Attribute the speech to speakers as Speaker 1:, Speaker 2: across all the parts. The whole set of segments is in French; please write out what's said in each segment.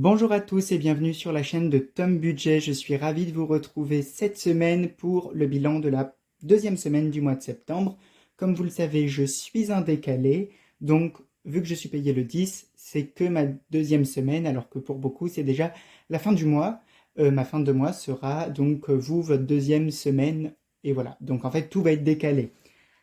Speaker 1: Bonjour à tous et bienvenue sur la chaîne de Tom Budget. Je suis ravi de vous retrouver cette semaine pour le bilan de la deuxième semaine du mois de septembre. Comme vous le savez, je suis un décalé, donc vu que je suis payé le 10, c'est que ma deuxième semaine, alors que pour beaucoup c'est déjà la fin du mois. Ma fin de mois sera donc vous, votre deuxième semaine, et voilà. Donc en fait tout va être décalé.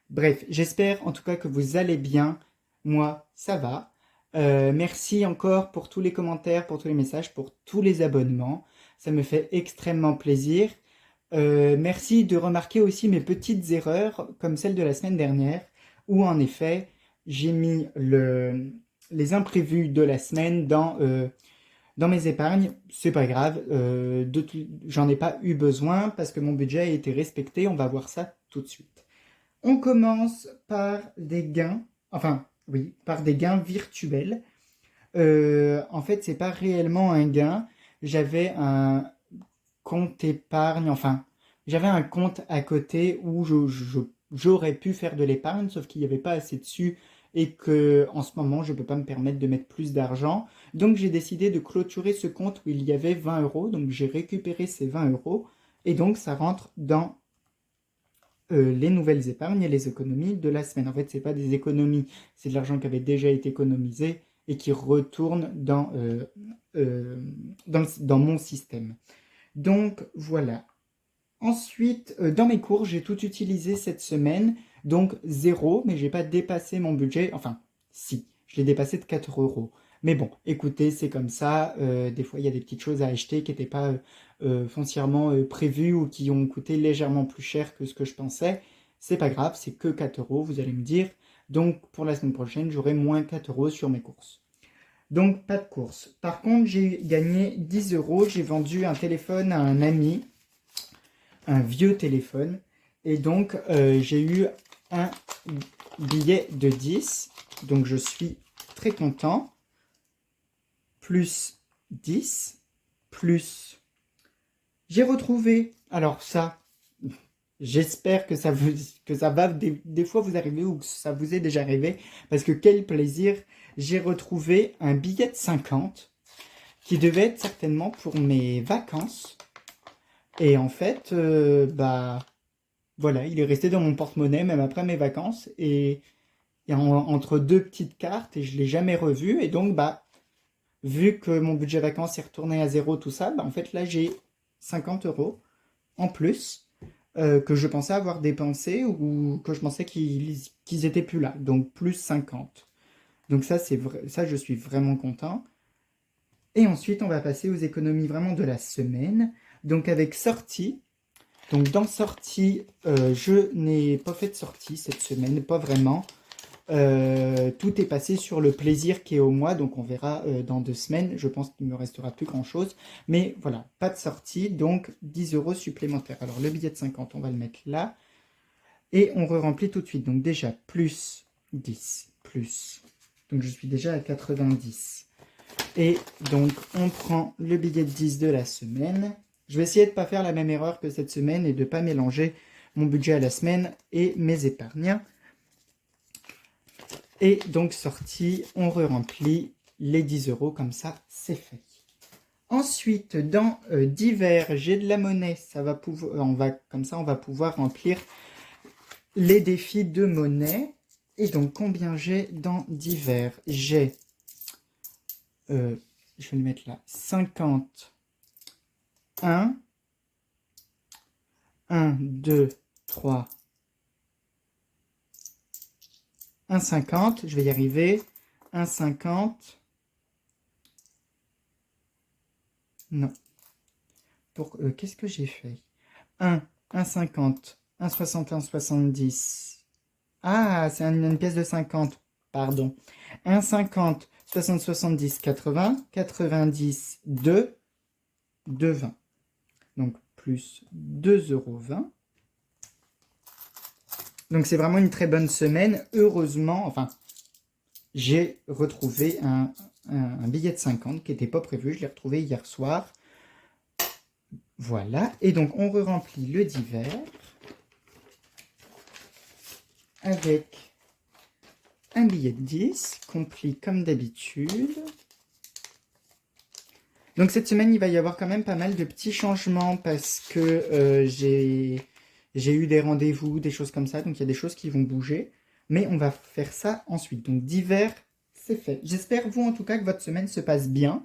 Speaker 1: Bref, j'espère en tout cas que vous allez bien. Moi, ça va. Merci encore pour tous les commentaires, pour tous les messages, pour tous les abonnements. Ça me fait extrêmement plaisir. Merci de remarquer aussi mes petites erreurs, comme celle de la semaine dernière, où en effet, j'ai mis les imprévus de la semaine dans mes épargnes. C'est pas grave, j'en ai pas eu besoin parce que mon budget a été respecté. On va voir ça tout de suite. On commence par des gains, enfin oui, par des gains virtuels. En fait, c'est pas réellement un gain. J'avais un compte épargne, enfin, j'avais un compte à côté où j'aurais pu faire de l'épargne, sauf qu'il n'y avait pas assez dessus et que en ce moment, je ne peux pas me permettre de mettre plus d'argent. Donc, j'ai décidé de clôturer ce compte où il y avait 20 euros. Donc, j'ai récupéré ces 20 euros et donc ça rentre dans les nouvelles épargnes et les économies de la semaine. En fait, c'est pas des économies, c'est de l'argent qui avait déjà été économisé et qui retourne dans mon système. Donc voilà. Ensuite, dans mes cours, j'ai tout utilisé cette semaine, donc zéro, mais j'ai pas dépassé mon budget. Enfin, si, je l'ai dépassé de 4 euros. Mais bon, écoutez, c'est comme ça. Des fois, il y a des petites choses à acheter qui n'étaient pas foncièrement prévues ou qui ont coûté légèrement plus cher que ce que je pensais. C'est pas grave, c'est que 4 euros, vous allez me dire. Donc, pour la semaine prochaine, j'aurai moins 4 euros sur mes courses. Donc, pas de courses. Par contre, j'ai gagné 10 euros. J'ai vendu un téléphone à un ami, un vieux téléphone. Et donc, j'ai eu un billet de 10. Donc, je suis très content. Plus 10. Plus... J'ai retrouvé... Alors ça, j'espère que que ça va des fois vous arriver ou que ça vous est déjà arrivé. Parce que quel plaisir. J'ai retrouvé un billet de 50 qui devait être certainement pour mes vacances. Et en fait, voilà, il est resté dans mon porte-monnaie même après mes vacances et entre deux petites cartes et je l'ai jamais revu. Et donc, vu que mon budget vacances est retourné à zéro, tout ça, en fait là j'ai 50 euros en plus que je pensais avoir dépensé ou que je pensais qu'ils étaient plus là. Donc plus 50. Donc ça, c'est vrai, ça je suis vraiment content. Et ensuite, on va passer aux économies vraiment de la semaine. Donc avec sortie. Donc dans sortie, je n'ai pas fait de sortie cette semaine, pas vraiment. Tout est passé sur le plaisir qui est au mois, donc on verra dans 2 semaines. Je pense qu'il ne me restera plus grand-chose. Mais voilà, pas de sortie, donc 10 euros supplémentaires. Alors le billet de 50, on va le mettre là. Et on re-remplit tout de suite. Donc déjà, plus 10, plus. Donc je suis déjà à 90. Et donc, on prend le billet de 10 de la semaine. Je vais essayer de ne pas faire la même erreur que cette semaine et de ne pas mélanger mon budget à la semaine et mes épargnes. Et donc, sorti, on re-remplit les 10 euros, comme ça, c'est fait. Ensuite, dans divers, j'ai de la monnaie. Ça va pouvoir, comme ça, on va pouvoir remplir les défis de monnaie. Et donc, combien j'ai dans divers? J'ai... je vais le mettre là, 50, 1, 2, 3, 1,50, je vais y arriver, 1,50, non, qu'est-ce que j'ai fait? 1, 1,50, 1,61, 70, ah, c'est une pièce de 50, pardon, 1,50, 60, 70, 80, 90, 2, 2,20, donc plus 2,20 €. Donc c'est vraiment une très bonne semaine. Heureusement, enfin, j'ai retrouvé un billet de 50 qui n'était pas prévu. Je l'ai retrouvé hier soir. Voilà. Et donc on re-remplit le divers avec un billet de 10, compris comme d'habitude. Donc cette semaine, il va y avoir quand même pas mal de petits changements parce que j'ai eu des rendez-vous, des choses comme ça. Donc il y a des choses qui vont bouger. Mais on va faire ça ensuite. Donc divers, c'est fait. J'espère, vous en tout cas, que votre semaine se passe bien.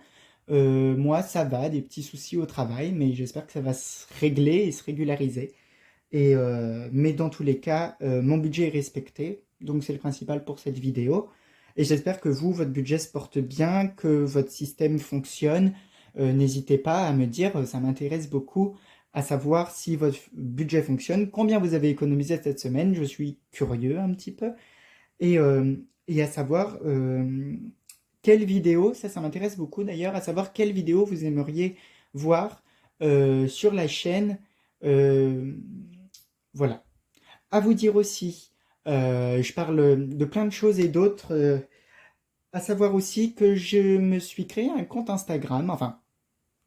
Speaker 1: Moi, ça va, des petits soucis au travail, mais j'espère que ça va se régler et se régulariser. Mais dans tous les cas, mon budget est respecté, donc c'est le principal pour cette vidéo. Et j'espère que vous, votre budget se porte bien, que votre système fonctionne. N'hésitez pas à me dire, ça m'intéresse beaucoup, à savoir si votre budget fonctionne, combien vous avez économisé cette semaine, je suis curieux un petit peu, et, euh, et à savoir quelle vidéo, ça m'intéresse beaucoup d'ailleurs, à savoir quelle vidéo vous aimeriez voir sur la chaîne. euh, voilà. À vous dire aussi, je parle de plein de choses et d'autres, à savoir aussi que je me suis créé un compte Instagram, enfin,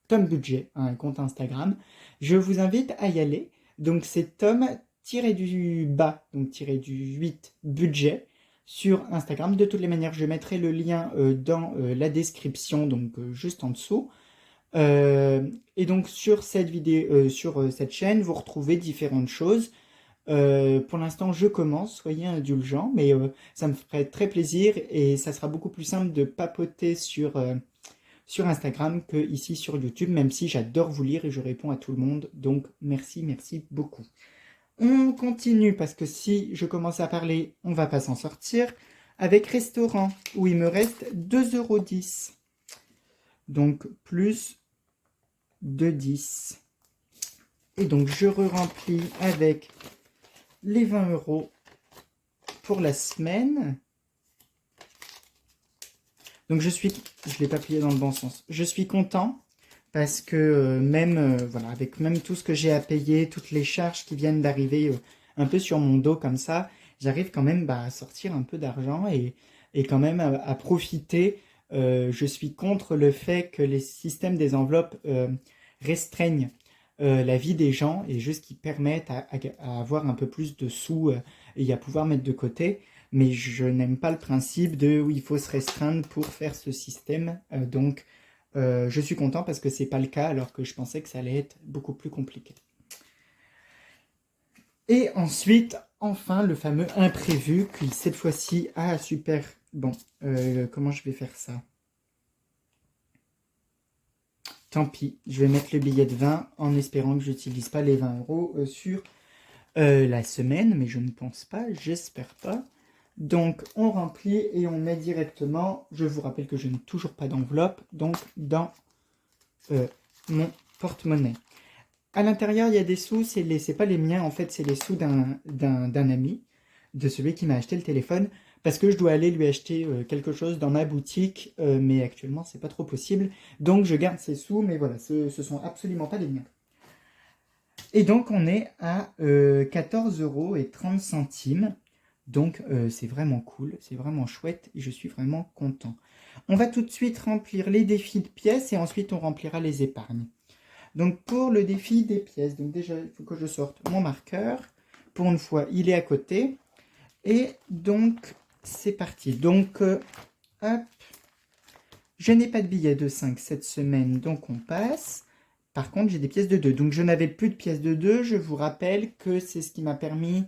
Speaker 1: Tom Budget, un compte Instagram. Je vous invite à y aller. Donc c'est Tom tiré du bas, donc tiré du 8 budget sur Instagram. De toutes les manières, je mettrai le lien dans la description, donc juste en dessous. Et donc sur cette vidéo, sur cette chaîne, vous retrouvez différentes choses. Pour l'instant, je commence, soyez indulgents, mais ça me ferait très plaisir et ça sera beaucoup plus simple de papoter sur Instagram que ici sur YouTube, même si j'adore vous lire et je réponds à tout le monde. Donc merci, merci beaucoup. On continue parce que si je commence à parler, on va pas s'en sortir. Avec restaurant, où il me reste 2,10 €. Donc plus de 10. Et donc je re-remplis avec les 20 € pour la semaine. Donc je l'ai pas plié dans le bon sens. Je suis content parce que même, voilà, avec même tout ce que j'ai à payer, toutes les charges qui viennent d'arriver un peu sur mon dos comme ça, j'arrive quand même à sortir un peu d'argent et quand même à profiter. Je suis contre le fait que les systèmes des enveloppes restreignent la vie des gens et juste qui permettent à avoir un peu plus de sous et à pouvoir mettre de côté. Mais je n'aime pas le principe de où il faut se restreindre pour faire ce système. Donc, je suis content parce que c'est pas le cas alors que je pensais que ça allait être beaucoup plus compliqué. Et ensuite, enfin, le fameux imprévu qui cette fois-ci super. Bon, comment je vais faire ça? Tant pis, je vais mettre le billet de 20 en espérant que je n'utilise pas les 20 € sur la semaine, mais je ne pense pas, j'espère pas. Donc on remplit et on met directement, je vous rappelle que je n'ai toujours pas d'enveloppe, donc dans mon porte-monnaie. À l'intérieur, il y a des sous, c'est pas les miens, en fait, c'est les sous d'un ami, de celui qui m'a acheté le téléphone, parce que je dois aller lui acheter quelque chose dans ma boutique, mais actuellement, c'est pas trop possible. Donc je garde ces sous, mais voilà, ce sont absolument pas les miens. Et donc on est à 14,30 €. Donc c'est vraiment cool, c'est vraiment chouette et je suis vraiment content. On va tout de suite remplir les défis de pièces et ensuite on remplira les épargnes. Donc pour le défi des pièces, donc déjà il faut que je sorte mon marqueur. Pour une fois, il est à côté. Et donc c'est parti. Donc hop, je n'ai pas de billet de 5 cette semaine, donc on passe. Par contre, j'ai des pièces de 2. Donc je n'avais plus de pièces de 2. Je vous rappelle que c'est ce qui m'a permis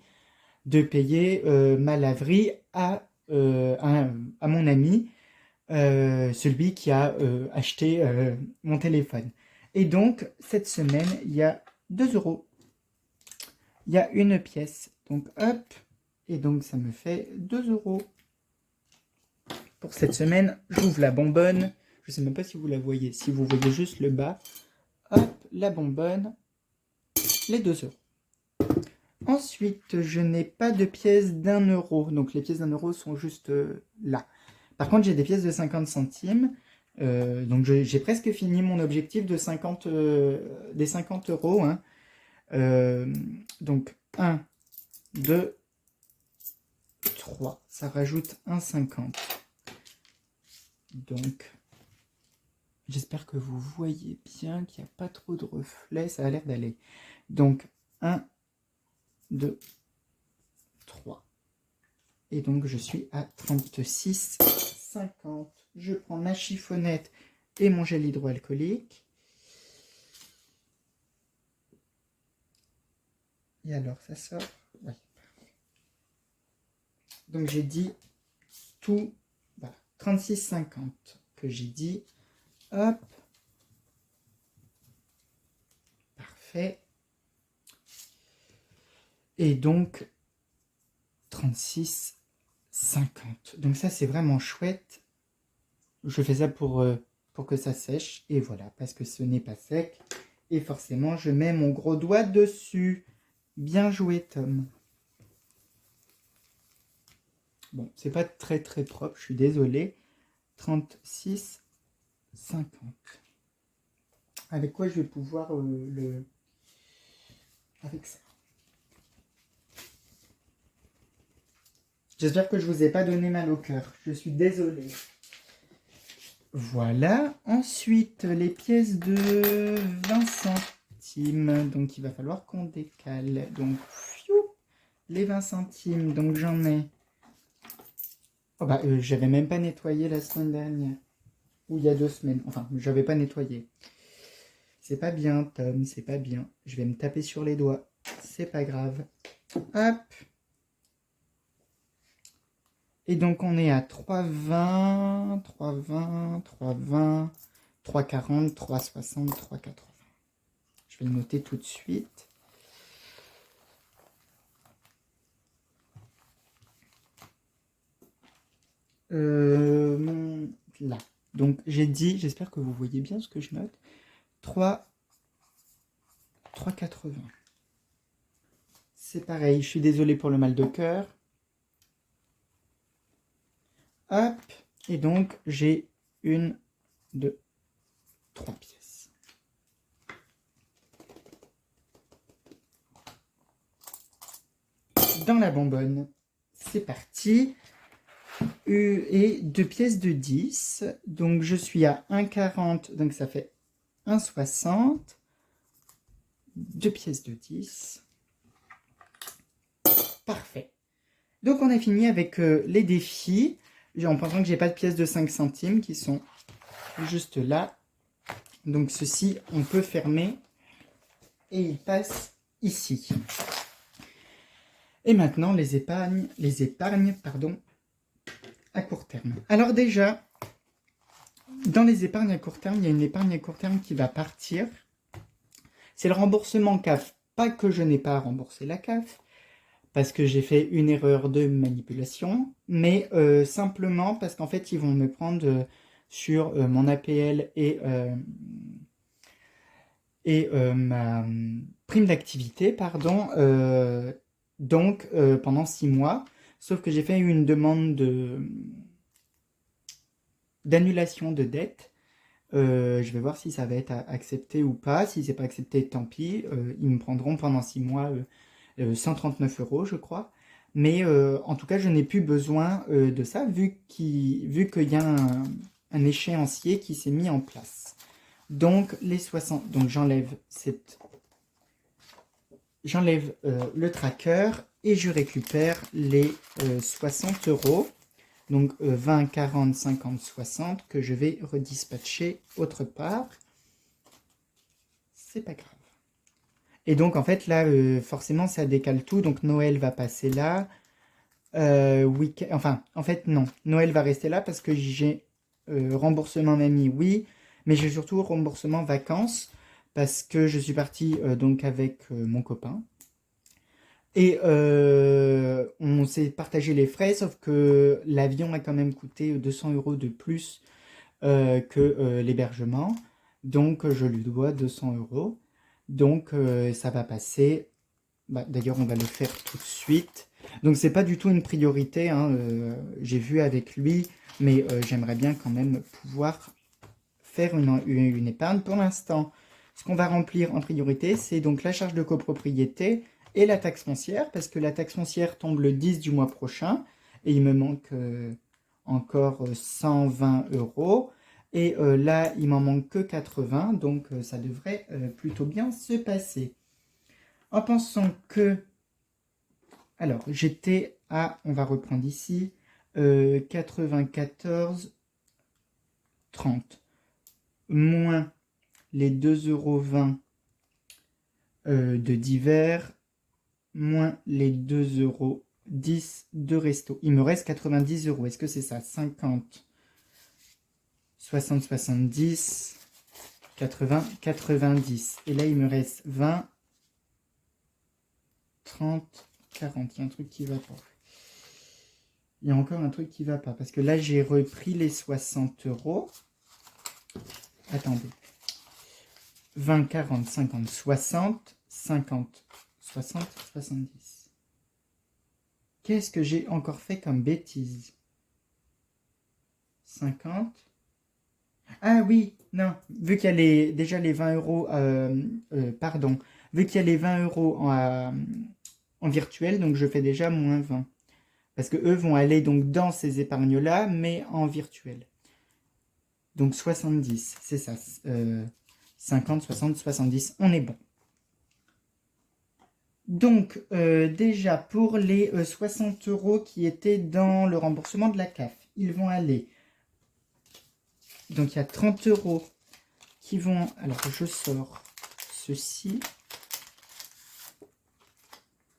Speaker 1: de payer ma laverie à mon ami, celui qui a acheté mon téléphone. Et donc, cette semaine, il y a 2 €. Il y a une pièce. Donc, hop. Et donc, ça me fait 2 € pour cette semaine. J'ouvre la bonbonne. Je ne sais même pas si vous la voyez. Si vous voyez juste le bas. Hop, la bonbonne. Les 2 €. Ensuite, je n'ai pas de pièces d'1 €. Donc, les pièces d'1 € sont juste là. Par contre, j'ai des pièces de 50 centimes. Donc, j'ai presque fini mon objectif de 50, des 50 €. Hein. Donc, 1, 2, 3. Ça rajoute 1,50. Donc, j'espère que vous voyez bien qu'il n'y a pas trop de reflets. Ça a l'air d'aller. Donc, 1, 2, 3. Et donc, je suis à 36,50. Je prends ma chiffonnette et mon gel hydroalcoolique. Et alors, ça sort? Ouais. Donc, j'ai dit tout, voilà, 36,50 que j'ai dit. Hop. Parfait. Et donc, 36,50. Donc ça, c'est vraiment chouette. Je fais ça pour que ça sèche. Et voilà, parce que ce n'est pas sec. Et forcément, je mets mon gros doigt dessus. Bien joué, Tom. Bon, c'est pas très très propre, je suis désolé. 36,50. Avec quoi je vais pouvoir le... Avec ça. J'espère que je vous ai pas donné mal au cœur. Je suis désolé. Voilà. Ensuite, les pièces de 20 centimes. Donc, il va falloir qu'on décale. Donc, les 20 centimes. Donc, j'en ai... Oh bah, j'avais même pas nettoyé la semaine dernière. Ou il y a 2 semaines. Enfin, j'avais pas nettoyé. C'est pas bien, Tom. C'est pas bien. Je vais me taper sur les doigts. C'est pas grave. Hop. Et donc, on est à 3,20, 3,20, 3,20, 3,40, 3,60, 3,80. Je vais le noter tout de suite. Là. Donc, j'ai dit, j'espère que vous voyez bien ce que je note. 3,80. C'est pareil, je suis désolé pour le mal de cœur. Hop. Et donc, j'ai 1, 2, 3 pièces. Dans la bonbonne. C'est parti. Et 2 pièces de 10. Donc, je suis à 1,40. Donc, ça fait 1,60. 2 pièces de 10. Parfait. Donc, on a fini avec les défis. En pensant que j'ai pas de pièces de 5 centimes qui sont juste là. Donc, ceci, on peut fermer. Et il passe ici. Et maintenant, les épargnes, pardon, à court terme. Alors déjà, dans les épargnes à court terme, il y a une épargne à court terme qui va partir. C'est le remboursement CAF. Pas que je n'ai pas remboursé la CAF, parce que j'ai fait une erreur de manipulation, mais simplement parce qu'en fait, ils vont me prendre sur mon APL et ma prime d'activité, pardon, donc pendant 6 mois. Sauf que j'ai fait une demande d'annulation de dette. Je vais voir si ça va être accepté ou pas. Si c'est pas accepté, tant pis. Ils me prendront pendant 6 mois 139 €, je crois. Mais en tout cas, je n'ai plus besoin de ça vu qu'il y a un échéancier qui s'est mis en place. Donc, les 60... Donc, j'enlève le tracker et je récupère les 60 €. Donc 20, 40, 50, 60 que je vais redispatcher autre part. C'est pas grave. Et donc en fait là, forcément ça décale tout. Donc Noël va passer là. Enfin, en fait non. Noël va rester là parce que j'ai remboursement mamie, oui. Mais j'ai surtout remboursement vacances parce que je suis parti donc avec mon copain. Et on s'est partagé les frais, sauf que l'avion a quand même coûté 200 € de plus que l'hébergement. Donc je lui dois 200 €. Donc ça va passer. Bah, d'ailleurs, on va le faire tout de suite. Donc c'est pas du tout une priorité, hein, j'ai vu avec lui, mais j'aimerais bien quand même pouvoir faire une épargne. Pour l'instant, ce qu'on va remplir en priorité, c'est donc la charge de copropriété et la taxe foncière, parce que la taxe foncière tombe le 10 du mois prochain, et il me manque encore 120 €. Et là, il m'en manque que 80, donc ça devrait plutôt bien se passer. En pensant que... Alors, j'étais à... On va reprendre ici. 94, 30. moins les 2,20 € de divers, moins les 2,10 € de resto. Il me reste 90 €. Est-ce que c'est ça? 50, 60, 70, 80, 90. Et là, il me reste 20, 30, 40. Il y a un truc qui va pas. Il y a encore un truc qui va pas. Parce que là, j'ai repris les 60 €. Attendez. 20, 40, 50, 60, 50, 60, 70. Qu'est-ce que j'ai encore fait comme bêtise? 50. Ah oui, non. Vu qu'il y a déjà les 20 €, pardon. Vu qu'il y a les 20 € en virtuel, donc je fais déjà moins 20. Parce que eux vont aller donc dans ces épargnes-là, mais en virtuel. Donc 70, c'est ça. 50, 60, 70, on est bon. Donc déjà pour les 60 € qui étaient dans le remboursement de la CAF, ils vont aller. Donc il y a 30 € qui vont. Alors je sors ceci.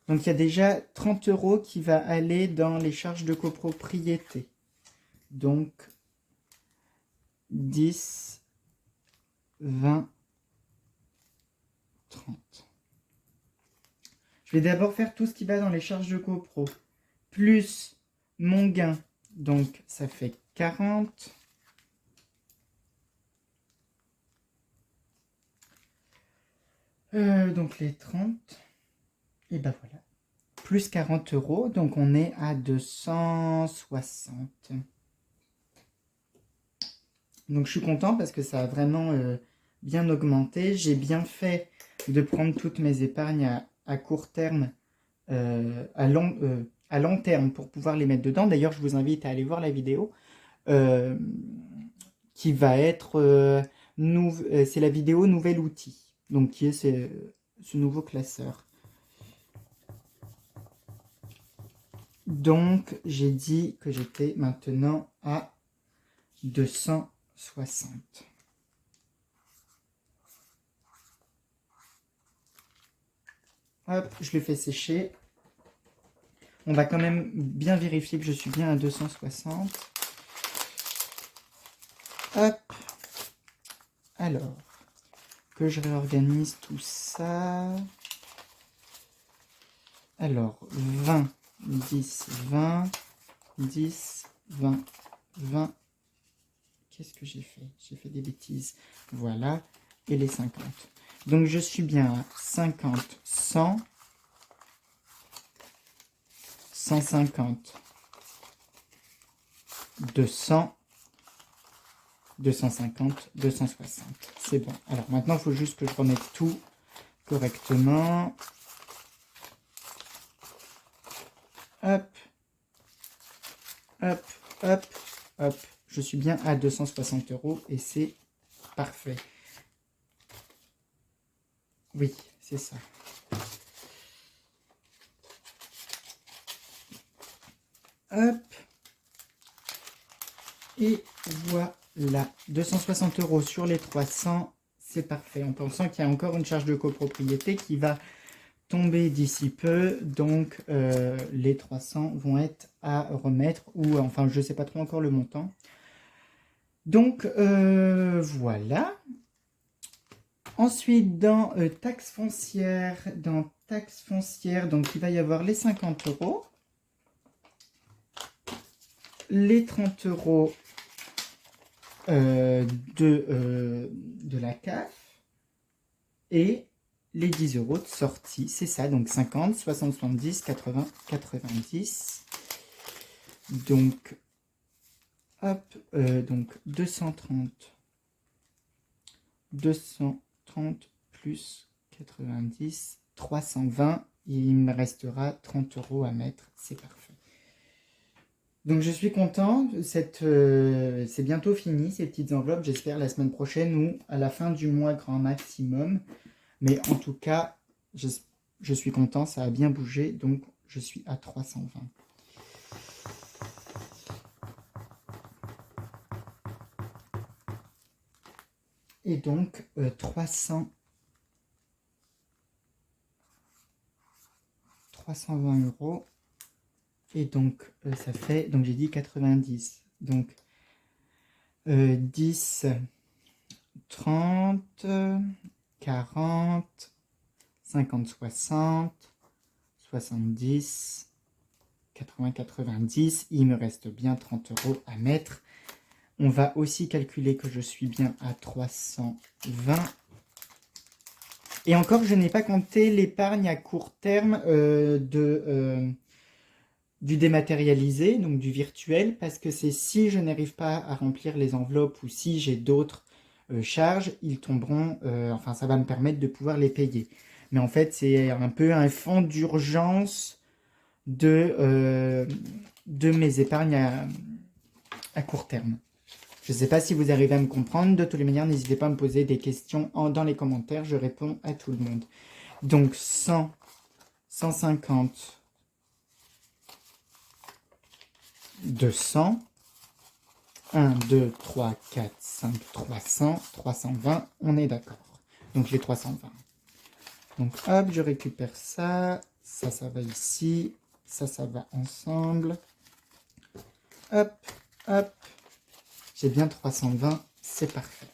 Speaker 1: Donc il y a déjà 30 € qui va aller dans les charges de copropriété. Donc 10, 20, 30. Je vais d'abord faire tout ce qui va dans les charges de copro. Plus mon gain. Donc ça fait 40. Donc les 30. Et ben voilà. Plus 40 €. Donc on est à 260. Donc je suis content parce que ça a vraiment bien augmenté. J'ai bien fait de prendre toutes mes épargnes à court terme, à long terme pour pouvoir les mettre dedans. D'ailleurs, je vous invite à aller voir la vidéo qui va être... c'est la vidéo nouvel outil. Donc qui est ce nouveau classeur. Donc j'ai dit que j'étais maintenant à 260. Hop, je le fais sécher. On va quand même bien vérifier que je suis bien à 260. Hop. Alors, que je réorganise tout ça. Alors, 20, 10, 20, 10, 20, 20. Qu'est-ce que j'ai fait? J'ai fait des bêtises. Voilà. Et les 50. Donc, je suis bien à 50, 100, 150, 200, 250, 260. C'est bon. Alors, maintenant, il faut juste que je remette tout correctement. Hop. Hop, hop, hop. Je suis bien à 260 € et c'est parfait. Oui, c'est ça. Hop. Et voilà. 260 € sur les 300, c'est parfait. En pensant qu'il y a encore une charge de copropriété qui va tomber d'ici peu. Donc, les 300 vont être à remettre. Ou enfin, je ne sais pas trop encore le montant. Donc, voilà. Ensuite, dans taxes foncières, donc il va y avoir les 50 €, les 30 € de la CAF et les 10 € de sortie. C'est ça, donc 50, 60, 70, 80, 90. Donc, hop, donc 230 plus 90, 320. Il me restera 30 € à mettre. C'est parfait. Donc je suis content. C'est bientôt fini, ces petites enveloppes. J'espère la semaine prochaine ou à la fin du mois grand maximum. Mais en tout cas, je suis content. Ça a bien bougé. Donc je suis à 320. Et donc 320 euros. Et donc ça fait, donc j'ai dit 90. Donc 10, 30, 40, 50, 60, 70, 80, 90. Il me reste bien 30 euros à mettre. On va aussi calculer que je suis bien à 320. Et encore, je n'ai pas compté l'épargne à court terme du dématérialisé, donc du virtuel, parce que c'est si je n'arrive pas à remplir les enveloppes ou si j'ai d'autres charges, ils tomberont, enfin ça va me permettre de pouvoir les payer. Mais en fait, c'est un peu un fonds d'urgence de mes épargnes à court terme. Je ne sais pas si vous arrivez à me comprendre. De toutes les manières, n'hésitez pas à me poser des questions dans les commentaires. Je réponds à tout le monde. Donc 100, 150, 200, 1, 2, 3, 4, 5, 300, 320. On est d'accord. Donc j'ai 320. Donc hop, je récupère ça. Ça va ici. Ça va ensemble. Hop, hop. J'ai bien 320, c'est parfait.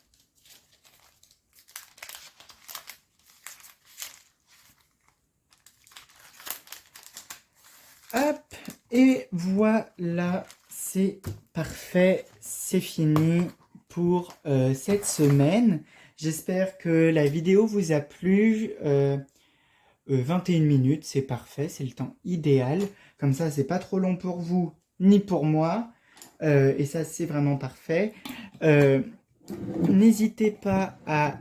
Speaker 1: Hop, et voilà, c'est parfait, c'est fini pour cette semaine. J'espère que la vidéo vous a plu. 21 minutes, c'est parfait, c'est le temps idéal. Comme ça, c'est pas trop long pour vous ni pour moi. Et ça, c'est vraiment parfait. N'hésitez pas à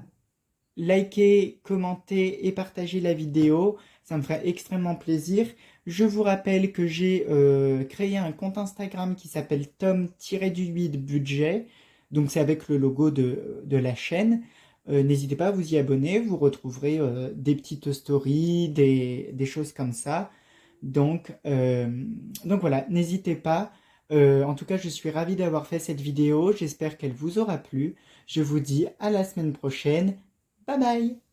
Speaker 1: liker, commenter et partager la vidéo. Ça me ferait extrêmement plaisir. Je vous rappelle que j'ai créé un compte Instagram qui s'appelle tom-budget. Donc c'est avec le logo de la chaîne. N'hésitez pas à vous y abonner. Vous retrouverez des petites stories, des choses comme ça. Donc voilà, n'hésitez pas. En tout cas, je suis ravi d'avoir fait cette vidéo. J'espère qu'elle vous aura plu. Je vous dis à la semaine prochaine. Bye bye!